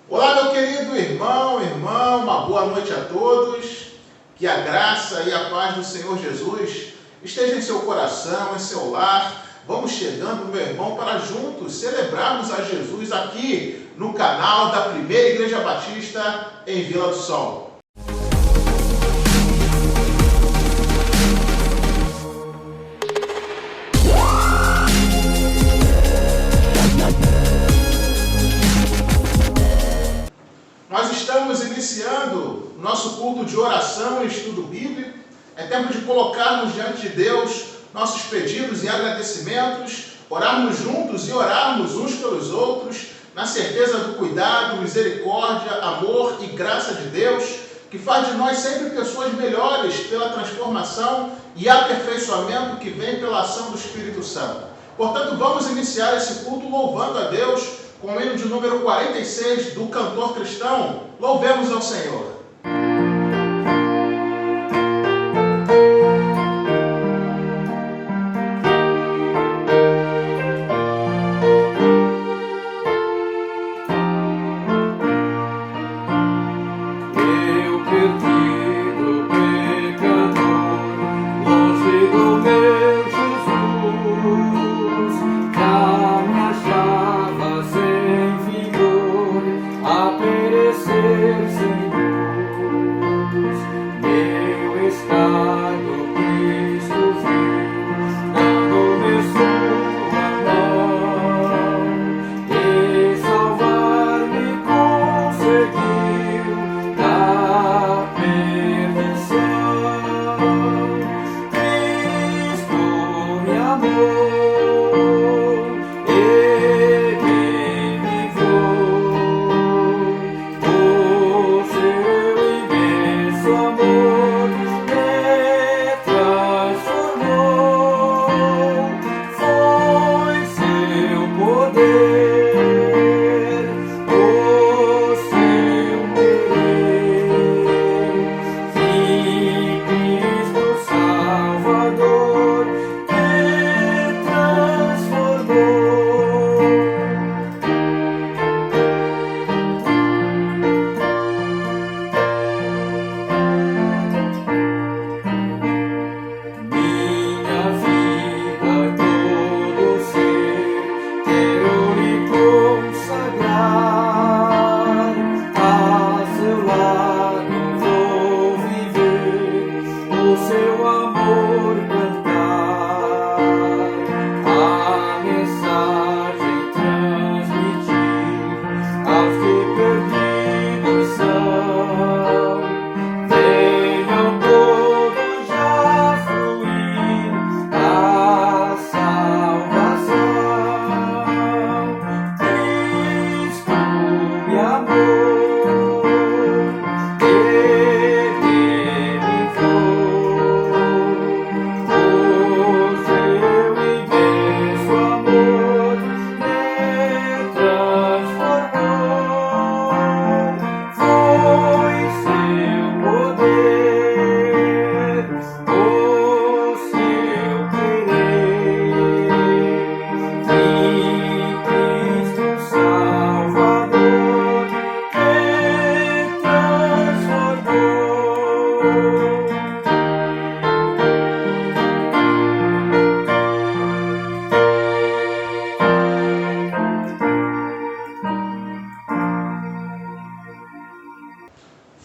Olá, meu querido irmão, uma boa noite a todos. Que a graça e a paz do Senhor Jesus esteja em seu coração, em seu lar. Vamos chegando, meu irmão, para juntos celebrarmos a Jesus aqui no canal da Primeira Igreja Batista em Vila do Sol. Nós estamos iniciando o nosso culto de oração e estudo bíblico. É tempo de colocarmos diante de Deus nossos pedidos e agradecimentos, orarmos juntos e orarmos uns pelos outros, na certeza do cuidado, misericórdia, amor e graça de Deus, que faz de nós sempre pessoas melhores pela transformação e aperfeiçoamento que vem pela ação do Espírito Santo. Portanto, vamos iniciar esse culto louvando a Deus, com o hino de número 46 do cantor cristão, Louvemos ao Senhor.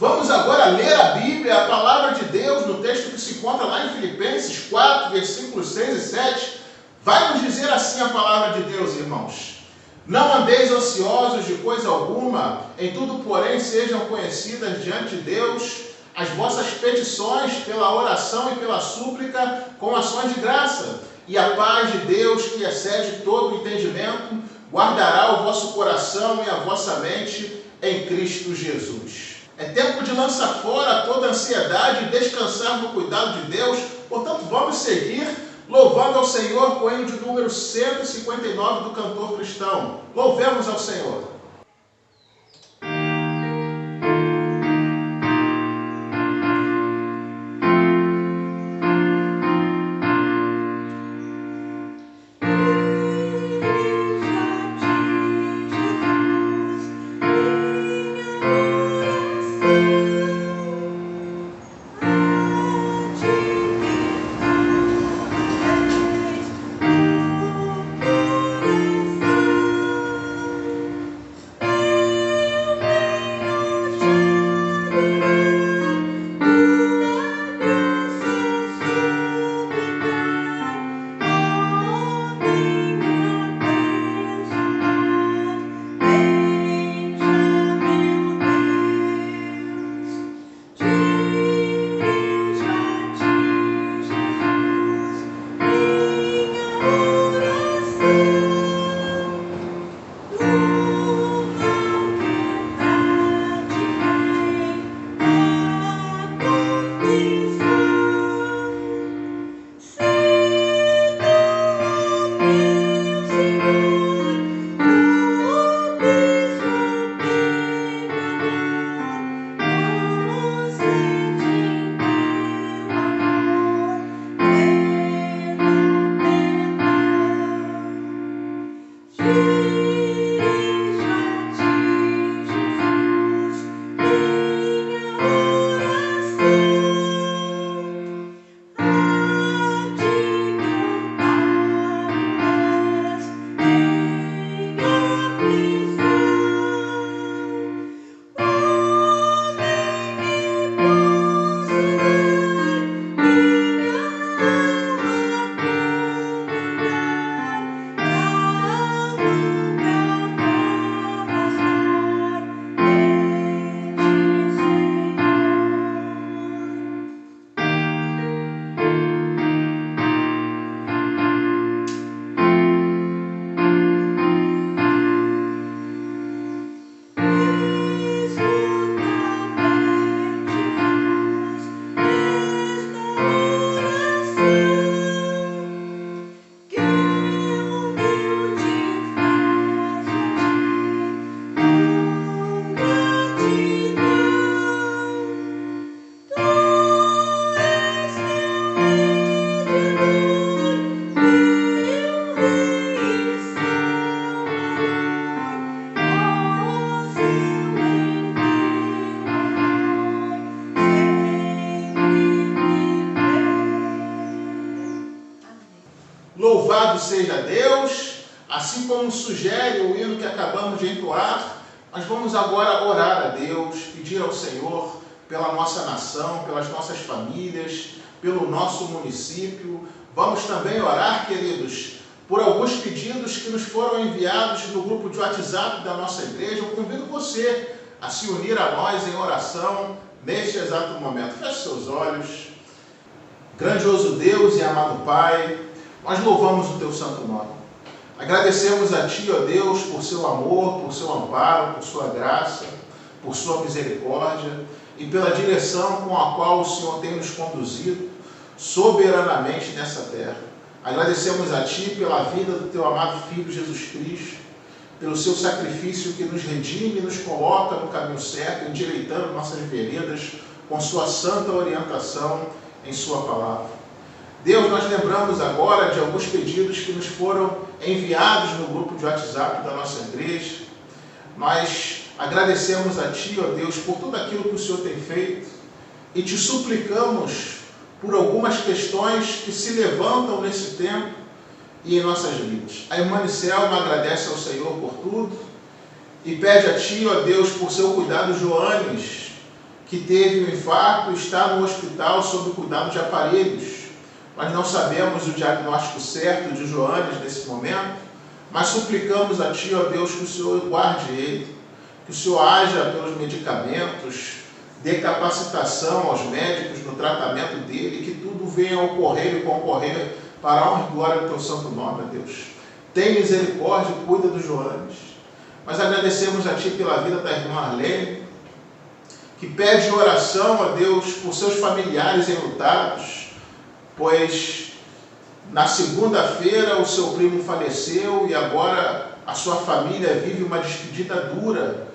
Vamos agora ler a Bíblia, a palavra de Deus, no texto que se encontra lá em Filipenses 4, versículos 6 e 7. Vai nos dizer assim a palavra de Deus, irmãos. Não andeis ansiosos de coisa alguma, em tudo, porém, sejam conhecidas diante de Deus as vossas petições pela oração e pela súplica com ações de graça. E a paz de Deus, que excede todo o entendimento, guardará o vosso coração e a vossa mente em Cristo Jesus. É tempo de lançar fora toda ansiedade e descansar no cuidado de Deus. Portanto, vamos seguir louvando ao Senhor com o hino de número 159 do cantor cristão. Louvemos ao Senhor. seja Deus, assim como sugere o hino que acabamos de entoar. Nós vamos agora orar a Deus, pedir ao Senhor pela nossa nação, pelas nossas famílias, pelo nosso município. Vamos também orar, queridos, por alguns pedidos que nos foram enviados no grupo de WhatsApp da nossa igreja. Eu convido você a se unir a nós em oração neste exato momento. Feche seus olhos. Grandioso Deus e amado Pai, nós louvamos o Teu santo nome. Agradecemos a Ti, ó Deus, por Seu amor, por Seu amparo, por Sua graça, por Sua misericórdia e pela direção com a qual o Senhor tem nos conduzido soberanamente nessa terra. Agradecemos a Ti pela vida do Teu amado Filho Jesus Cristo, pelo Seu sacrifício que nos redime e nos coloca no caminho certo, endireitando nossas veredas com Sua santa orientação em Sua palavra. Deus, nós lembramos agora de alguns pedidos que nos foram enviados no grupo de WhatsApp da nossa igreja. Nós agradecemos a Ti, ó Deus, por tudo aquilo que o Senhor tem feito e Te suplicamos por algumas questões que se levantam nesse tempo e em nossas vidas. A irmã Nicelma agradece ao Senhor por tudo e pede a Ti, ó Deus, por seu cuidado Joanes, que teve um infarto e está no hospital sob o cuidado de aparelhos. Nós não sabemos o diagnóstico certo de Joanes nesse momento, mas suplicamos a Ti, ó Deus, que o Senhor guarde ele, que o Senhor haja pelos medicamentos, dê capacitação aos médicos no tratamento dele, que tudo venha a ocorrer e concorrer para a honra e glória do Teu santo nome, ó Deus. Tem misericórdia e cuida do Joanes. Nós agradecemos a Ti pela vida da irmã Arlene, que pede oração, ó Deus, por seus familiares enlutados, pois na segunda-feira o seu primo faleceu e agora a sua família vive uma despedida dura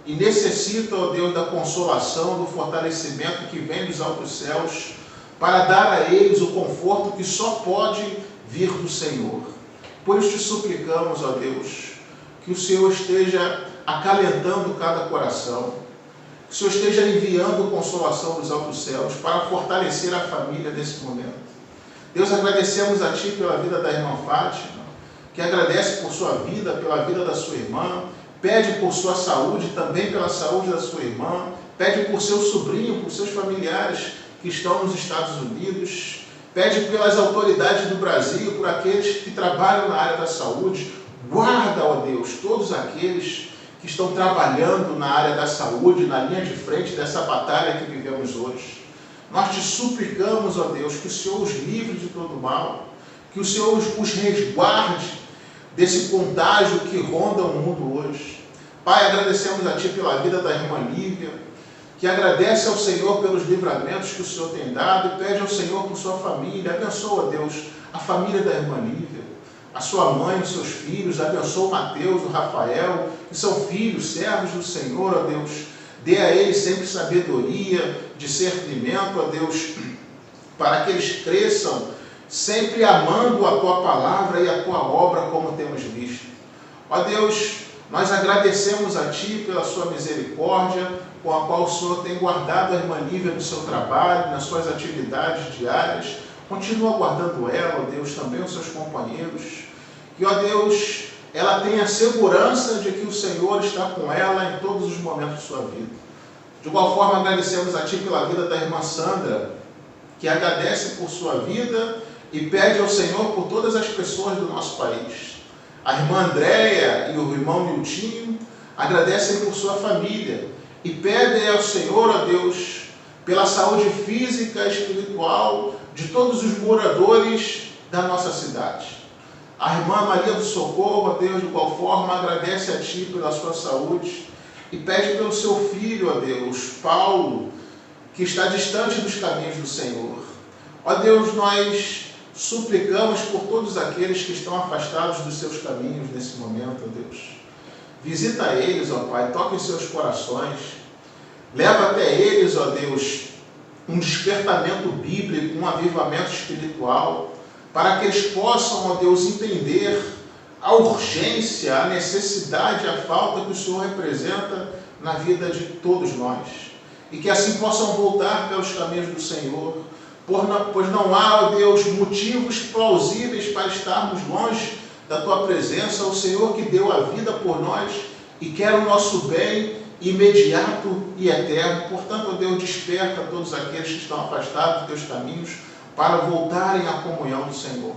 e necessita, ó Deus, da consolação, do fortalecimento que vem dos altos céus para dar a eles o conforto que só pode vir do Senhor. Por isso te suplicamos, ó Deus, que o Senhor esteja acalentando cada coração, que o Senhor esteja enviando consolação dos altos céus para fortalecer a família nesse momento. Deus, agradecemos a Ti pela vida da irmã Fátima, que agradece por sua vida, pela vida da sua irmã, pede por sua saúde, também pela saúde da sua irmã, pede por seu sobrinho, por seus familiares que estão nos Estados Unidos, pede pelas autoridades do Brasil, por aqueles que trabalham na área da saúde. Guarda, ó Deus, todos aqueles que estão trabalhando na área da saúde, na linha de frente dessa batalha que vivemos hoje. Nós te suplicamos, ó Deus, que o Senhor os livre de todo mal, que o Senhor os resguarde desse contágio que ronda o mundo hoje. Pai, agradecemos a Ti pela vida da irmã Lívia, que agradece ao Senhor pelos livramentos que o Senhor tem dado e pede ao Senhor por sua família. Abençoa, ó Deus, a família da irmã Lívia, a sua mãe, os seus filhos. Abençoa o Mateus, o Rafael, que são filhos, servos do Senhor, ó Deus. Dê a eles sempre sabedoria, discernimento, ó Deus, para que eles cresçam sempre amando a Tua palavra e a Tua obra, como temos visto. Ó Deus, nós agradecemos a Ti pela Sua misericórdia, com a qual o Senhor tem guardado a irmã Lívia no seu trabalho, nas suas atividades diárias. Continua guardando ela, ó Deus, também os seus companheiros. E, ó Deus, ela tem a segurança de que o Senhor está com ela em todos os momentos de sua vida. De igual forma, agradecemos a Ti pela vida da irmã Sandra, que agradece por sua vida e pede ao Senhor por todas as pessoas do nosso país. A irmã Andréia e o irmão Miltinho agradecem por sua família e pedem ao Senhor, ó Deus, pela saúde física e espiritual de todos os moradores da nossa cidade. A irmã Maria do Socorro, ó Deus, de igual forma, agradece a Ti pela sua saúde e pede pelo seu filho, ó Deus, Paulo, que está distante dos caminhos do Senhor. Ó Deus, nós suplicamos por todos aqueles que estão afastados dos seus caminhos nesse momento, ó Deus. Visita eles, ó Pai, toca em seus corações, leva até eles, ó Deus, um despertamento bíblico, um avivamento espiritual, para que eles possam, ó Deus, entender a urgência, a necessidade, a falta que o Senhor representa na vida de todos nós. E que assim possam voltar pelos caminhos do Senhor, pois não há, ó Deus, motivos plausíveis para estarmos longe da tua presença. O Senhor que deu a vida por nós e quer o nosso bem imediato e eterno. Portanto, ó Deus, desperta todos aqueles que estão afastados dos teus caminhos para voltarem à comunhão do Senhor.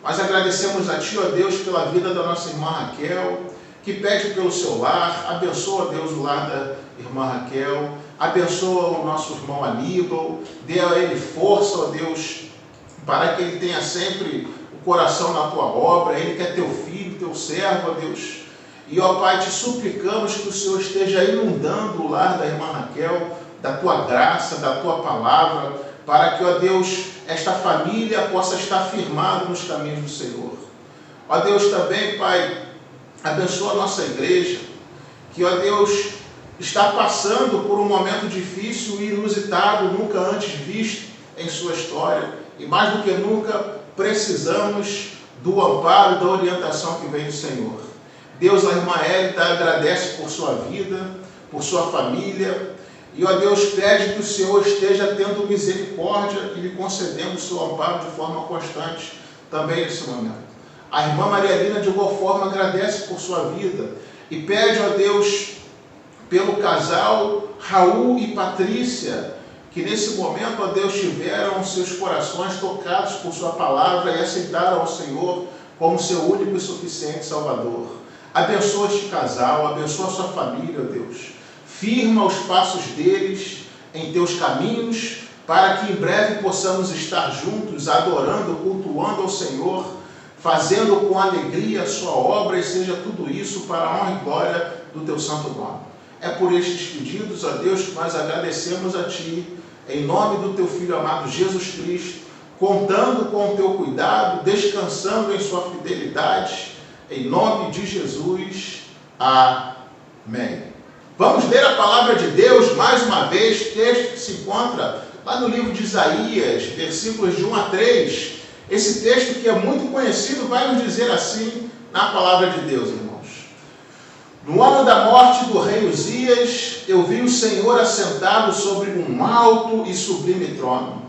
Nós agradecemos a Ti, ó Deus, pela vida da nossa irmã Raquel, que pede pelo seu lar. Abençoa, Deus, o lar da irmã Raquel. Abençoa o nosso irmão Aníbal. Dê a ele força, ó Deus, para que ele tenha sempre o coração na Tua obra. Ele que é Teu filho, Teu servo, ó Deus. E, ó Pai, te suplicamos que o Senhor esteja inundando o lar da irmã Raquel, da Tua graça, da Tua palavra, para que, ó Deus, esta família possa estar firmada nos caminhos do Senhor. Ó Deus, também, Pai, abençoa a nossa igreja, que, ó Deus, está passando por um momento difícil e inusitado, nunca antes visto em sua história. E mais do que nunca, precisamos do amparo, da orientação que vem do Senhor. Deus, a irmã Hélida agradece por sua vida, por sua família. E, ó Deus, pede que o Senhor esteja tendo misericórdia e lhe concedendo o seu amparo de forma constante também nesse momento. A irmã Maria Lina, de igual forma, agradece por sua vida e pede, ó Deus, pelo casal Raul e Patrícia, que nesse momento, ó Deus, tiveram seus corações tocados por sua palavra e aceitaram ao Senhor como seu único e suficiente Salvador. Abençoa este casal, abençoa a sua família, ó Deus. Firma os passos deles em teus caminhos, para que em breve possamos estar juntos, adorando, cultuando ao Senhor, fazendo com alegria a sua obra, e seja tudo isso para a honra e glória do teu santo nome. É por estes pedidos, ó Deus, que nós agradecemos a Ti, em nome do Teu Filho amado Jesus Cristo, contando com o Teu cuidado, descansando em sua fidelidade, em nome de Jesus. Amém. Vamos ler a palavra de Deus mais uma vez, texto que se encontra lá no livro de Isaías, versículos de 1 a 3. Esse texto, que é muito conhecido, vai nos dizer assim na palavra de Deus, irmãos. No ano da morte do rei Uzias, eu vi o Senhor assentado sobre um alto e sublime trono,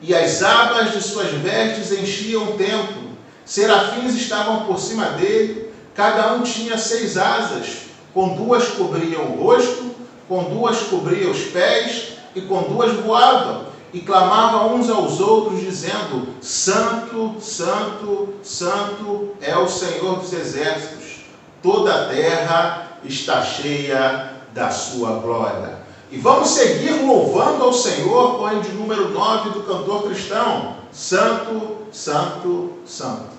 e as abas de suas vestes enchiam o templo. Serafins estavam por cima dele, cada um tinha 6 asas, com 2 cobriam o rosto, com 2 cobriam os pés, e com 2 voavam, e clamavam uns aos outros, dizendo: Santo, Santo, Santo é o Senhor dos exércitos, toda a terra está cheia da sua glória. E vamos seguir louvando ao Senhor com o hino de número 9 do cantor cristão: Santo, Santo, Santo.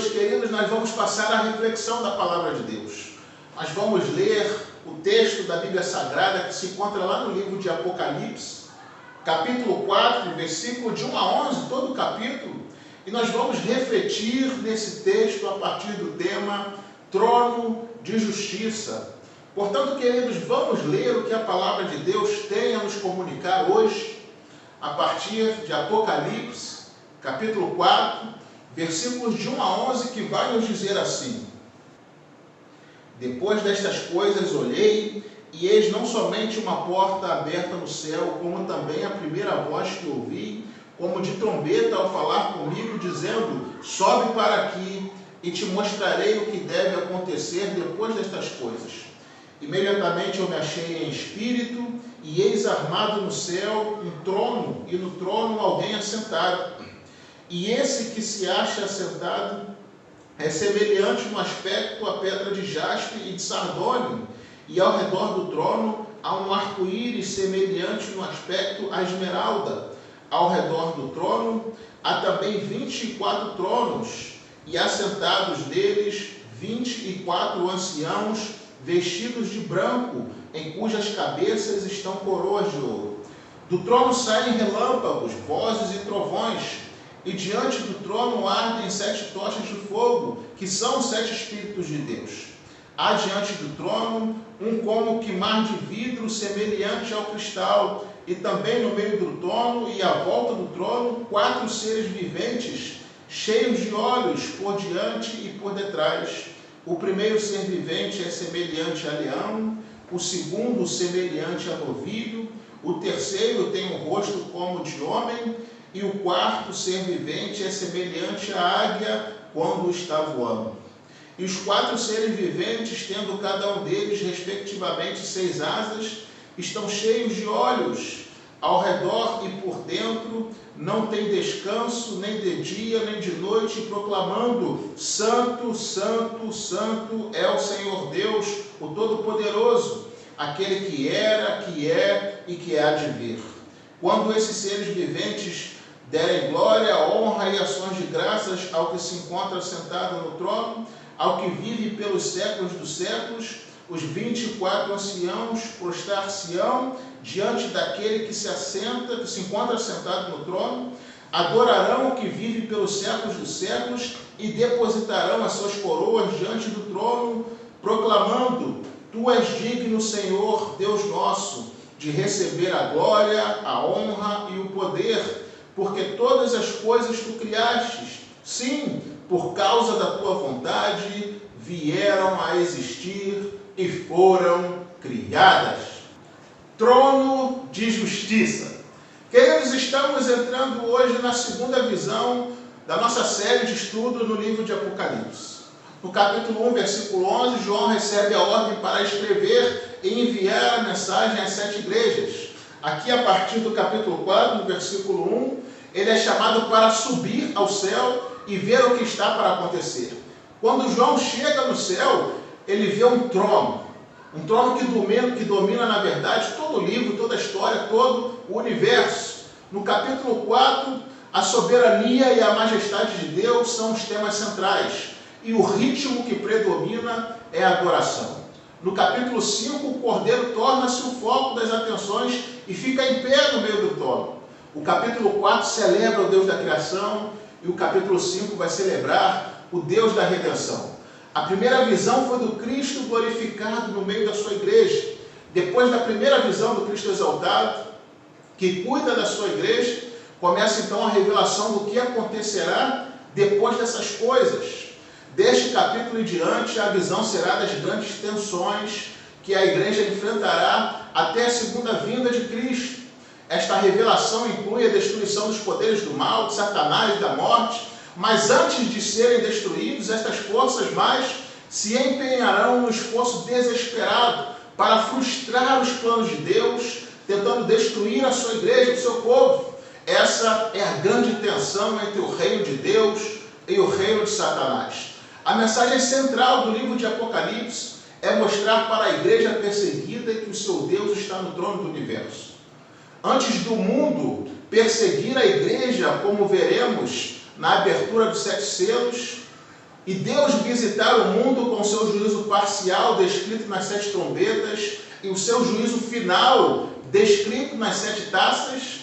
Deus, queridos, nós vamos passar a reflexão da palavra de Deus. Nós vamos ler o texto da Bíblia Sagrada que se encontra lá no livro de Apocalipse, capítulo 4, versículo de 1 a 11, todo o capítulo, e nós vamos refletir nesse texto a partir do tema Trono de Justiça. Portanto, queridos, vamos ler o que a palavra de Deus tem a nos comunicar hoje, a partir de Apocalipse, capítulo 4, versículos de 1 a 11, que vai nos dizer assim: Depois destas coisas olhei, e eis não somente uma porta aberta no céu, como também a primeira voz que ouvi, como de trombeta ao falar comigo, dizendo: Sobe para aqui, e te mostrarei o que deve acontecer depois destas coisas. Imediatamente eu me achei em espírito, e eis armado no céu um trono, e no trono alguém assentado. E esse que se acha assentado é semelhante no aspecto à pedra de jaspe e de sardônio, e ao redor do trono há um arco-íris semelhante no aspecto à esmeralda. Ao redor do trono há também 24 tronos, e assentados neles 24 anciãos vestidos de branco, em cujas cabeças estão coroas de ouro. Do trono saem relâmpagos, vozes e trovões, e diante do trono ardem 7 tochas de fogo, que são os 7 Espíritos de Deus. Há diante do trono um como que mar de vidro semelhante ao cristal, e também no meio do trono e à volta do trono 4 seres viventes, cheios de olhos por diante e por detrás. O primeiro ser vivente é semelhante a leão, o segundo semelhante a novilho, o terceiro tem um rosto como de homem, e o quarto ser vivente é semelhante à águia quando está voando. E os 4 seres viventes, tendo cada um deles respectivamente 6 asas, estão cheios de olhos ao redor e por dentro, não tem descanso nem de dia nem de noite, proclamando: Santo, Santo, Santo é o Senhor Deus, o Todo-Poderoso, aquele que era, que é e que há de vir. Quando esses seres viventes derem glória, honra e ações de graças ao que se encontra sentado no trono, ao que vive pelos séculos dos séculos, os 24 anciãos prostrar-se-ão diante daquele que se encontra sentado no trono, adorarão o que vive pelos séculos dos séculos e depositarão as suas coroas diante do trono, proclamando: Tu és digno, Senhor, Deus nosso, de receber a glória, a honra e o poder, porque todas as coisas tu criastes, sim, por causa da tua vontade, vieram a existir e foram criadas. Trono de justiça. Queridos, estamos entrando hoje na segunda visão da nossa série de estudo no livro de Apocalipse. No capítulo 1, versículo 11, João recebe a ordem para escrever e enviar a mensagem às 7 igrejas. Aqui, a partir do capítulo 4, no versículo 1, ele é chamado para subir ao céu e ver o que está para acontecer. Quando João chega no céu, ele vê um trono que domina, na verdade, todo o livro, toda a história, todo o universo. No capítulo 4, a soberania e a majestade de Deus são os temas centrais, e o ritmo que predomina é a adoração. No capítulo 5, o Cordeiro torna-se o foco das atenções e fica em pé no meio do trono. O capítulo 4 celebra o Deus da criação, e o capítulo 5 vai celebrar o Deus da redenção. A primeira visão foi do Cristo glorificado no meio da sua igreja. Depois da primeira visão do Cristo exaltado, que cuida da sua igreja, começa então a revelação do que acontecerá depois dessas coisas. Deste capítulo em diante, a visão será das grandes tensões que a igreja enfrentará até a segunda vinda de Cristo. Esta revelação inclui a destruição dos poderes do mal, de Satanás e da morte, mas antes de serem destruídos, estas forças mais se empenharão no esforço desesperado para frustrar os planos de Deus, tentando destruir a sua igreja, o seu povo. Essa é a grande tensão entre o reino de Deus e o reino de Satanás. A mensagem central do livro de Apocalipse é mostrar para a igreja perseguida que o seu Deus está no trono do universo. Antes do mundo perseguir a igreja, como veremos na abertura dos 7 selos, e Deus visitar o mundo com seu juízo parcial, descrito nas 7 trombetas, e o seu juízo final, descrito nas 7 taças,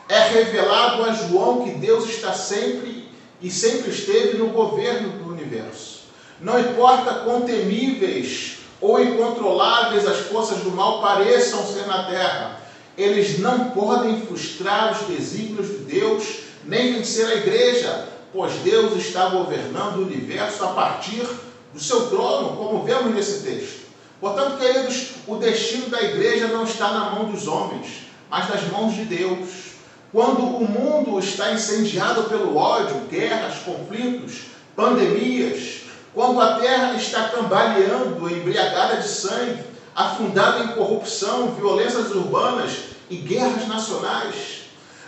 é revelado a João que Deus está sempre e sempre esteve no governo do universo. Não importa quão temíveis ou incontroláveis as forças do mal pareçam ser na terra, eles não podem frustrar os desígnios de Deus, nem vencer a igreja, pois Deus está governando o universo a partir do seu trono, como vemos nesse texto. Portanto, queridos, o destino da igreja não está na mão dos homens, mas nas mãos de Deus. Quando o mundo está incendiado pelo ódio, guerras, conflitos, pandemias, quando a terra está cambaleando, embriagada de sangue, afundada em corrupção, violências urbanas e guerras nacionais,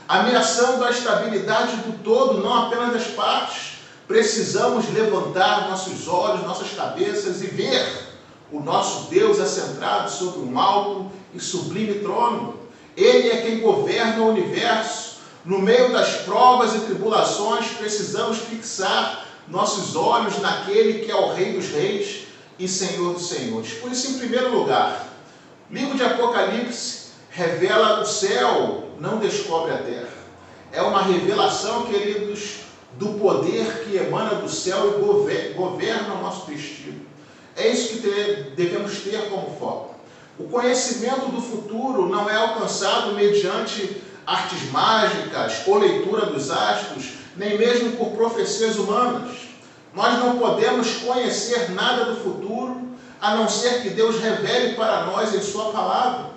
ameaçando a estabilidade do todo, não apenas das partes, precisamos levantar nossos olhos, nossas cabeças e ver o nosso Deus assentado sobre um alto e sublime trono. Ele é quem governa o universo. No meio das provas e tribulações, precisamos fixar nossos olhos naquele que é o Rei dos Reis e Senhor dos Senhores. Por isso, em primeiro lugar, o livro de Apocalipse revela o céu, não descobre a terra. É uma revelação, queridos, do poder que emana do céu e governa o nosso destino. É isso que devemos ter como foco. O conhecimento do futuro não é alcançado mediante artes mágicas ou leitura dos astros, nem mesmo por profecias humanas. Nós não podemos conhecer nada do futuro, a não ser que Deus revele para nós em sua palavra.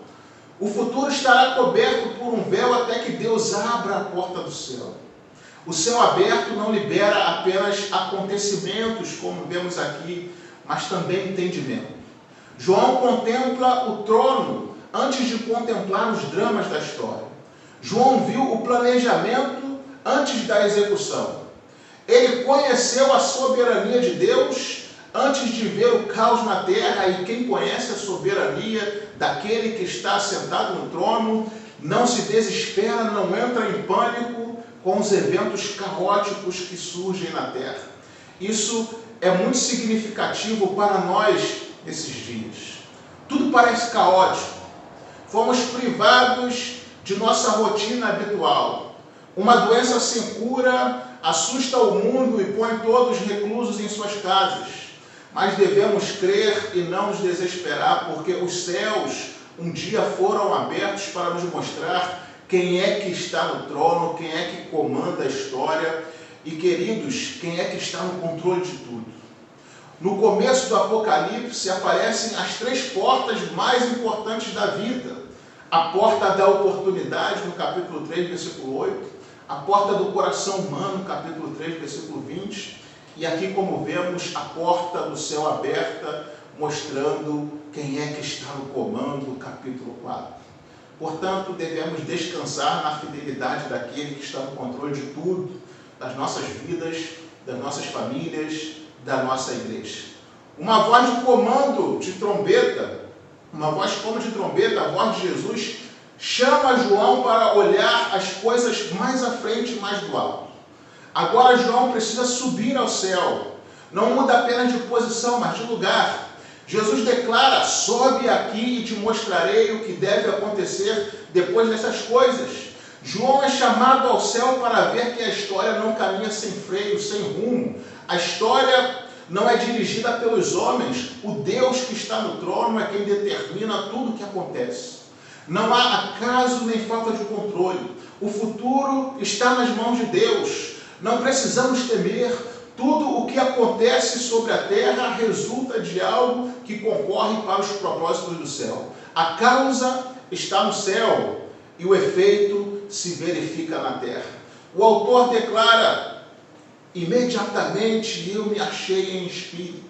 O futuro estará coberto por um véu até que Deus abra a porta do céu. O céu aberto não libera apenas acontecimentos, como vemos aqui, mas também entendimento. João contempla o trono antes de contemplar os dramas da história. João viu o planejamento antes da execução. Ele conheceu a soberania de Deus antes de ver o caos na terra, e quem conhece a soberania daquele que está sentado no trono não se desespera, não entra em pânico com os eventos caóticos que surgem na terra. Isso é muito significativo para nós nesses dias. Tudo parece caótico. Fomos privados de nossa rotina habitual. Uma doença sem cura assusta o mundo e põe todos reclusos em suas casas. Mas devemos crer e não nos desesperar, porque os céus um dia foram abertos para nos mostrar quem é que está no trono, quem é que comanda a história e, queridos, quem é que está no controle de tudo. No começo do Apocalipse aparecem as 3 portas mais importantes da vida. A porta da oportunidade, no capítulo 3, versículo 8. A porta do coração humano, no capítulo 3, versículo 20. E aqui, como vemos, a porta do céu aberta, mostrando quem é que está no comando, capítulo 4. Portanto, devemos descansar na fidelidade daquele que está no controle de tudo, das nossas vidas, das nossas famílias, da nossa igreja. Uma voz de comando de trombeta, uma voz como de trombeta, a voz de Jesus, chama João para olhar as coisas mais à frente e mais do alto. Agora João precisa subir ao céu. Não muda apenas de posição, mas de lugar. Jesus declara: sobe aqui e te mostrarei o que deve acontecer depois dessas coisas. João é chamado ao céu para ver que a história não caminha sem freio, sem rumo. A história não é dirigida pelos homens. O Deus que está no trono é quem determina tudo o que acontece. Não há acaso nem falta de controle. O futuro está nas mãos de Deus. Não precisamos temer. Tudo o que acontece sobre a terra resulta de algo que concorre para os propósitos do céu. A causa está no céu e o efeito se verifica na terra. O autor declara: imediatamente eu me achei em espírito.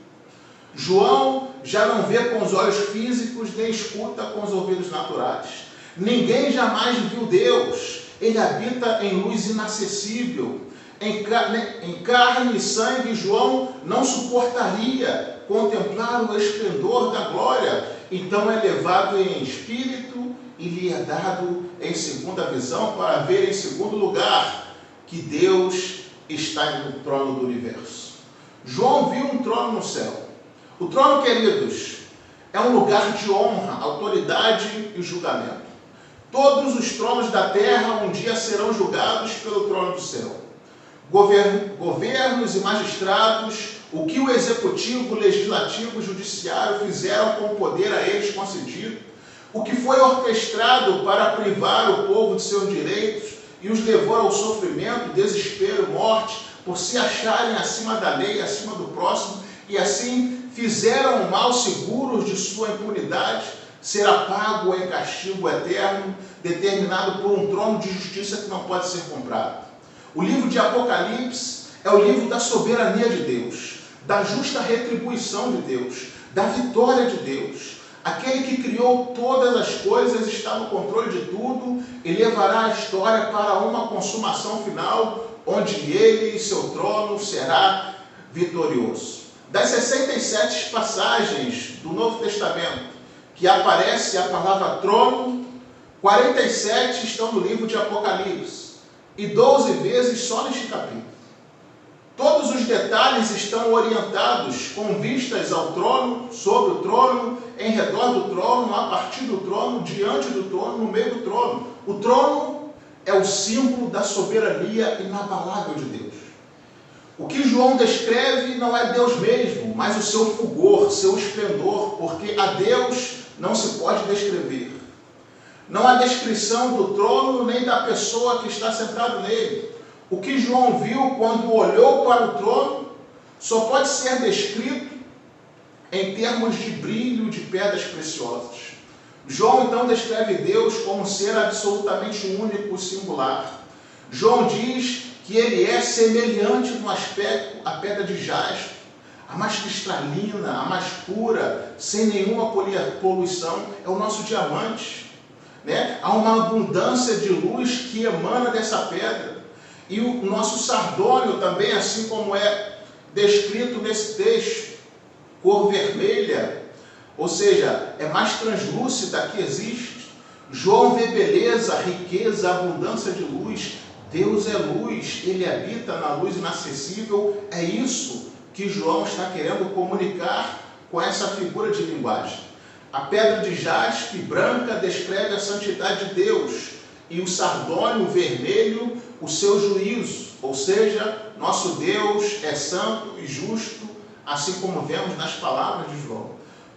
João já não vê com os olhos físicos, nem escuta com os ouvidos naturais. Ninguém jamais viu Deus. Ele habita em luz inacessível. Em carne e sangue, João não suportaria contemplar o esplendor da glória. Então é levado em espírito e lhe é dado em segunda visão para ver em segundo lugar que Deus está no trono do universo. João viu um trono no céu. O trono, queridos, é um lugar de honra, autoridade e julgamento. Todos os tronos da terra um dia serão julgados pelo trono do céu. Governos e magistrados, o que o executivo, legislativo e judiciário fizeram com o poder a eles concedido, o que foi orquestrado para privar o povo de seus direitos e os levou ao sofrimento, desespero, morte, por se acharem acima da lei, acima do próximo, e assim fizeram o mal seguros de sua impunidade, será pago em castigo eterno, determinado por um trono de justiça que não pode ser comprado. O livro de Apocalipse é o livro da soberania de Deus, da justa retribuição de Deus, da vitória de Deus. Aquele que criou todas as coisas está no controle de tudo e levará a história para uma consumação final, onde ele e seu trono será vitorioso. Das 67 passagens do Novo Testamento que aparece a palavra trono, 47 estão no livro de Apocalipse e 12 vezes só neste capítulo. Todos os detalhes estão orientados com vistas ao trono, sobre o trono, em redor do trono, a partir do trono, diante do trono, no meio do trono. O trono é o símbolo da soberania inabalável de Deus. O que João descreve não é Deus mesmo, mas o seu fulgor, seu esplendor, porque a Deus não se pode descrever. Não há descrição do trono nem da pessoa que está sentado nele. O que João viu quando olhou para o trono só pode ser descrito em termos de brilho de pedras preciosas. João então descreve Deus como um ser absolutamente único e singular. João diz que ele é semelhante no aspecto à pedra de jaspe, a mais cristalina, a mais pura, sem nenhuma poluição, é o nosso diamante. Há uma abundância de luz que emana dessa pedra. E o nosso sardônio também, assim como é descrito nesse texto, cor vermelha, ou seja, é mais translúcida que existe. João vê beleza, riqueza, abundância de luz. Deus é luz, ele habita na luz inacessível. É isso que João está querendo comunicar com essa figura de linguagem. A pedra de jaspe branca descreve a santidade de Deus e o sardônio vermelho, o seu juízo, ou seja, nosso Deus é santo e justo, assim como vemos nas palavras de João.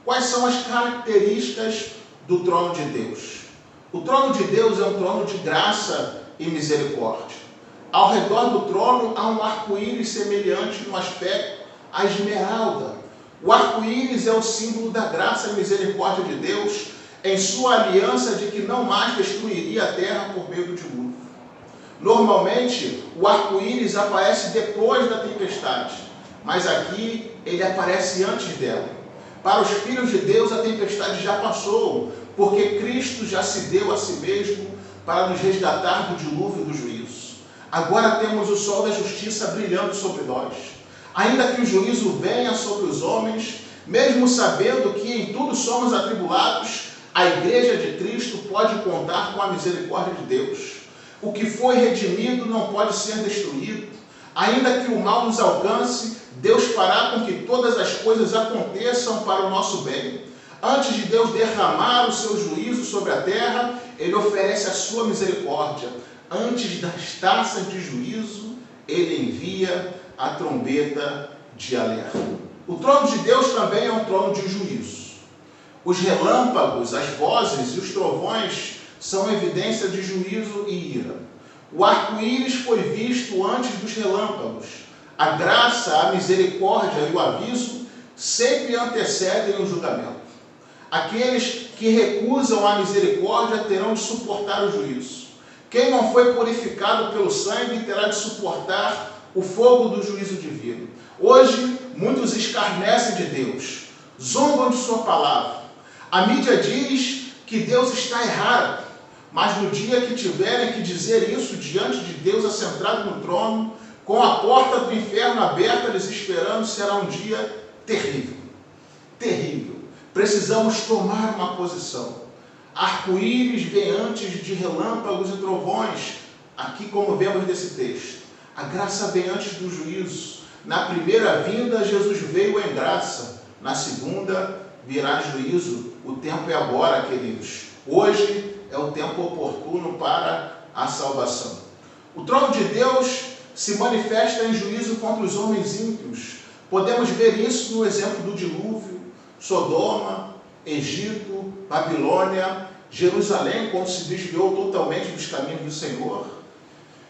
Quais são as características do trono de Deus? O trono de Deus é um trono de graça e misericórdia. Ao redor do trono há um arco-íris semelhante no aspecto à esmeralda. O arco-íris é o símbolo da graça e misericórdia de Deus em sua aliança de que não mais destruiria a terra por meio do dilúvio. Normalmente, o arco-íris aparece depois da tempestade, mas aqui ele aparece antes dela. Para os filhos de Deus, a tempestade já passou, porque Cristo já se deu a si mesmo para nos resgatar do dilúvio do juízo. Agora temos o sol da justiça brilhando sobre nós. Ainda que o juízo venha sobre os homens, mesmo sabendo que em tudo somos atribulados, a igreja de Cristo pode contar com a misericórdia de Deus. O que foi redimido não pode ser destruído. Ainda que o mal nos alcance, Deus fará com que todas as coisas aconteçam para o nosso bem. Antes de Deus derramar o seu juízo sobre a terra, Ele oferece a sua misericórdia. Antes das taças de juízo, Ele envia a trombeta de alerta. O trono de Deus também é um trono de juízo. Os relâmpagos, as vozes e os trovões são evidência de juízo e ira. O arco-íris foi visto antes dos relâmpagos. A graça, a misericórdia e o aviso sempre antecedem o julgamento. Aqueles que recusam a misericórdia terão de suportar o juízo. Quem não foi purificado pelo sangue terá de suportar o fogo do juízo divino. Hoje, muitos escarnecem de Deus, zombam de sua palavra. A mídia diz que Deus está errado, mas no dia que tiverem que dizer isso diante de Deus assentado no trono, com a porta do inferno aberta lhes esperando, será um dia terrível. Terrível. Precisamos tomar uma posição. Arco-íris vem antes de relâmpagos e trovões, aqui como vemos nesse texto. A graça vem antes do juízo. Na primeira vinda, Jesus veio em graça. Na segunda, virá juízo. O tempo é agora, queridos. Hoje é o tempo oportuno para a salvação. O trono de Deus se manifesta em juízo contra os homens ímpios. Podemos ver isso no exemplo do dilúvio, Sodoma, Egito, Babilônia, Jerusalém, quando se desviou totalmente dos caminhos do Senhor.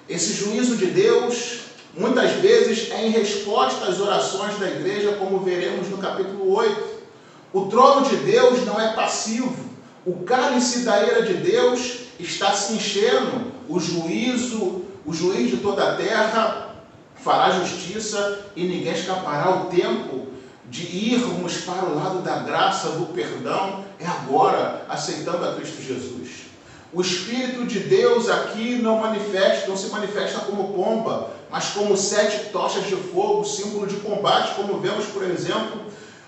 Esse juízo de Deus, muitas vezes, é em resposta às orações da igreja, como veremos no capítulo 8. O trono de Deus não é passivo. O cálice da ira de Deus está se enchendo. O juiz de toda a terra fará justiça e ninguém escapará. O tempo de irmos para o lado da graça, do perdão, é agora, aceitando a Cristo Jesus. O Espírito de Deus aqui não se manifesta como pomba, mas como 7 tochas de fogo, símbolo de combate, como vemos, por exemplo,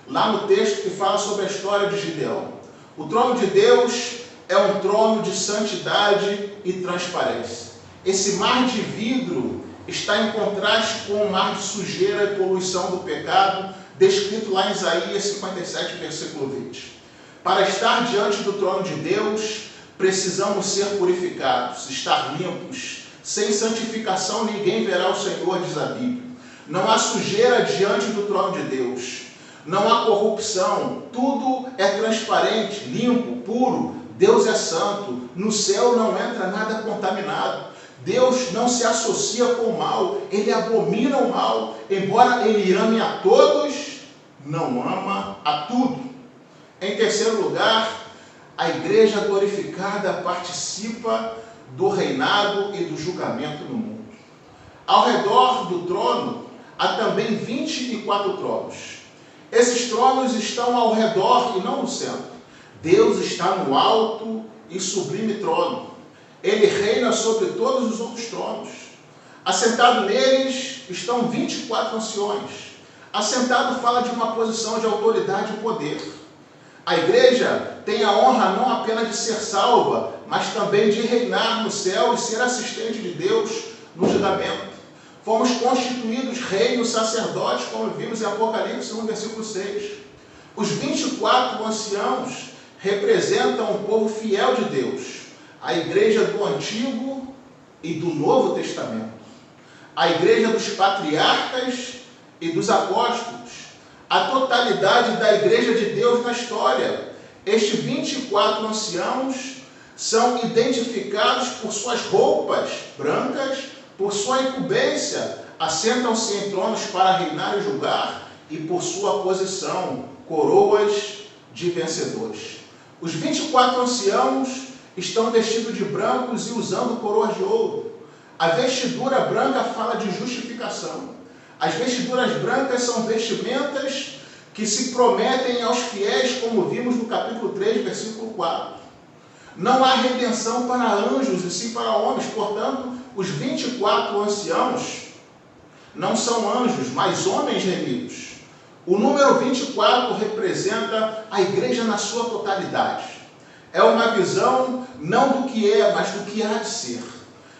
lá no texto que fala sobre a história de Gideão. O trono de Deus é um trono de santidade e transparência. Esse mar de vidro está em contraste com o mar de sujeira e poluição do pecado, descrito lá em Isaías 57, versículo 20. Para estar diante do trono de Deus, precisamos ser purificados, estar limpos. Sem santificação ninguém verá o Senhor, diz a Bíblia. Não há sujeira diante do trono de Deus. Não há corrupção. Tudo é transparente, limpo, puro. Deus é santo. No céu não entra nada contaminado. Deus não se associa com o mal. Ele abomina o mal. Embora ele ame a todos, não ama a tudo. Em terceiro lugar, a igreja glorificada participa do reinado e do julgamento no mundo. Ao redor do trono, há também 24 tronos. Esses tronos estão ao redor e não no centro. Deus está no alto e sublime trono. Ele reina sobre todos os outros tronos. Assentado neles estão 24 anciões. Assentado fala de uma posição de autoridade e poder. A igreja tem a honra não apenas de ser salva, mas também de reinar no céu e ser assistente de Deus no julgamento. Fomos constituídos reino, sacerdotes, como vimos em Apocalipse 1, versículo 6. Os 24 anciãos representam o povo fiel de Deus, a igreja do Antigo e do Novo Testamento, a igreja dos patriarcas e dos apóstolos, a totalidade da igreja de Deus na história. Estes 24 anciãos são identificados por suas roupas brancas, por sua incumbência, assentam-se em tronos para reinar e julgar, e por sua posição, coroas de vencedores. Os 24 anciãos estão vestidos de brancos e usando coroas de ouro. A vestidura branca fala de justificação. As vestiduras brancas são vestimentas que se prometem aos fiéis, como vimos no capítulo 3, versículo 4. Não há redenção para anjos e sim para homens. Portanto, os 24 anciãos não são anjos, mas homens remidos. O número 24 representa a igreja na sua totalidade. É uma visão não do que é, mas do que há de ser.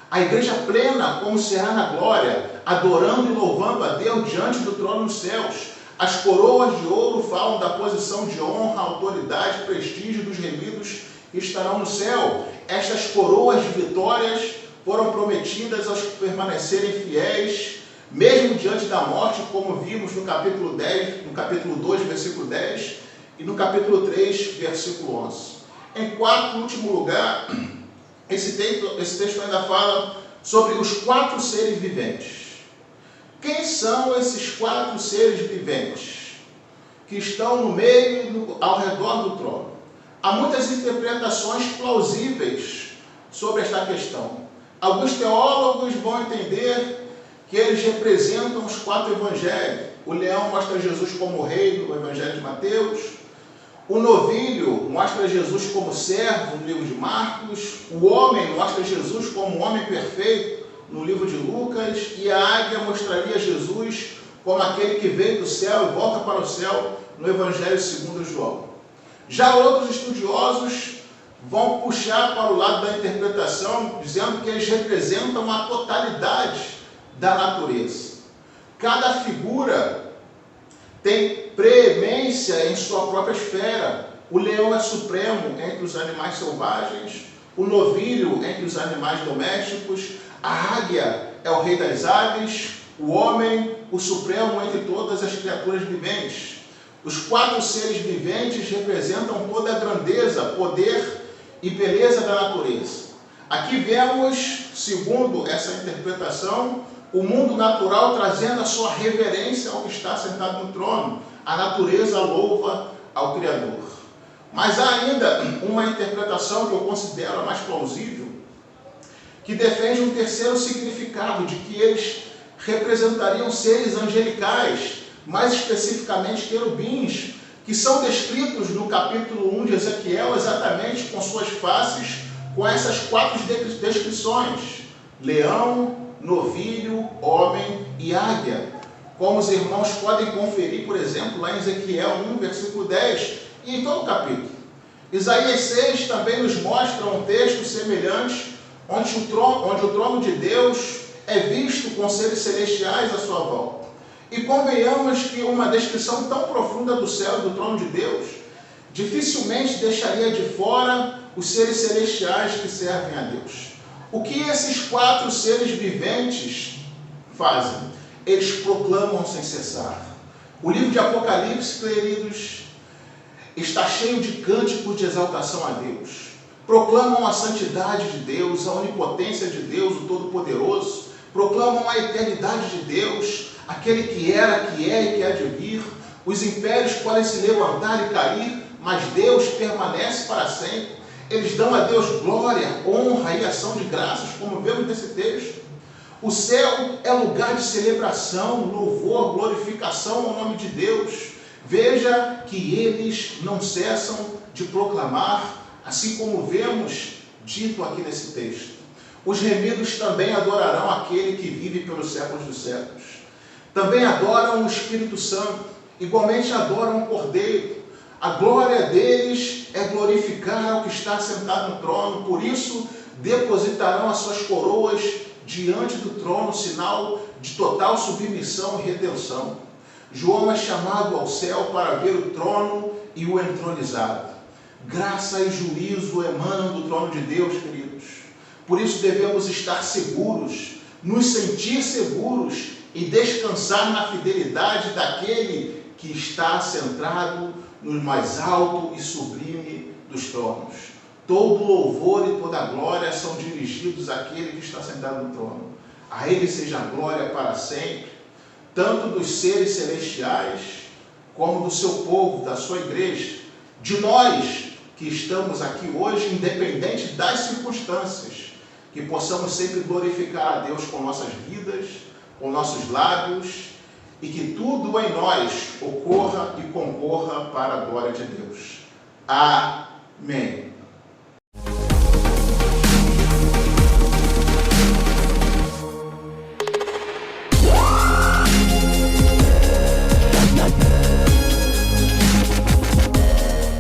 A igreja plena, como será na glória, adorando e louvando a Deus diante do trono dos céus. As coroas de ouro falam da posição de honra, autoridade, prestígio dos remidos que estarão no céu. Estas coroas de vitórias foram prometidas aos que permanecerem fiéis, mesmo diante da morte, como vimos no capítulo 10, no capítulo 2, versículo 10, e no capítulo 3, versículo 11. Em quarto e último lugar, esse texto ainda fala sobre os 4 seres viventes. Quem são esses 4 seres viventes que estão no meio, ao redor do trono? Há muitas interpretações plausíveis sobre esta questão. Alguns teólogos vão entender que eles representam os 4 evangelhos. O leão mostra Jesus como rei no evangelho de Mateus. O novilho mostra Jesus como servo no livro de Marcos. O homem mostra Jesus como um homem perfeito no livro de Lucas. E a águia mostraria Jesus como aquele que veio do céu e volta para o céu no evangelho segundo João. Já outros estudiosos vão puxar para o lado da interpretação, dizendo que eles representam a totalidade da natureza. Cada figura tem preemência em sua própria esfera. O leão é supremo entre os animais selvagens, o novilho entre os animais domésticos, a águia é o rei das aves, o homem, o supremo entre todas as criaturas viventes. Os 4 seres viventes representam toda a grandeza, poder e beleza da natureza. Aqui vemos, segundo essa interpretação, o mundo natural trazendo a sua reverência ao que está sentado no trono. A natureza louva ao Criador. Mas há ainda uma interpretação que eu considero a mais plausível, que defende um terceiro significado, de que eles representariam seres angelicais, mais especificamente querubins, que são descritos no capítulo 1 de Ezequiel exatamente com suas faces, com essas 4 descrições: leão, novilho, homem e águia. Como os irmãos podem conferir, por exemplo, lá em Ezequiel 1, versículo 10, e em todo o capítulo. Isaías 6 também nos mostra um texto semelhante, onde o trono de Deus é visto com seres celestiais à sua volta. E convenhamos que uma descrição tão profunda do céu e do trono de Deus dificilmente deixaria de fora os seres celestiais que servem a Deus. O que esses 4 seres viventes fazem? Eles proclamam sem cessar. O livro de Apocalipse, queridos, está cheio de cânticos de exaltação a Deus. Proclamam a santidade de Deus, a onipotência de Deus, o Todo-Poderoso. Proclamam a eternidade de Deus, aquele que era, que é e que há de vir. Os impérios podem se levantar e cair, mas Deus permanece para sempre. Eles dão a Deus glória, honra e ação de graças, como vemos nesse texto. O céu é lugar de celebração, louvor, glorificação ao nome de Deus. Veja que eles não cessam de proclamar, assim como vemos dito aqui nesse texto. Os remidos também adorarão aquele que vive pelos séculos dos séculos. Também adoram o Espírito Santo, igualmente adoram o Cordeiro. A glória deles é glorificar ao que está sentado no trono, por isso depositarão as suas coroas diante do trono, sinal de total submissão e redenção. João é chamado ao céu para ver o trono e o entronizado. Graça e juízo emanam do trono de Deus, queridos. Por isso devemos estar seguros, nos sentir seguros e descansar na fidelidade daquele que está centrado no mais alto e sublime dos tronos. Todo louvor e toda glória são dirigidos àquele que está sentado no trono. A ele seja a glória para sempre, tanto dos seres celestiais, como do seu povo, da sua igreja, de nós que estamos aqui hoje, independente das circunstâncias, que possamos sempre glorificar a Deus com nossas vidas, com nossos lábios, e que tudo em nós ocorra e concorra para a glória de Deus. Amém.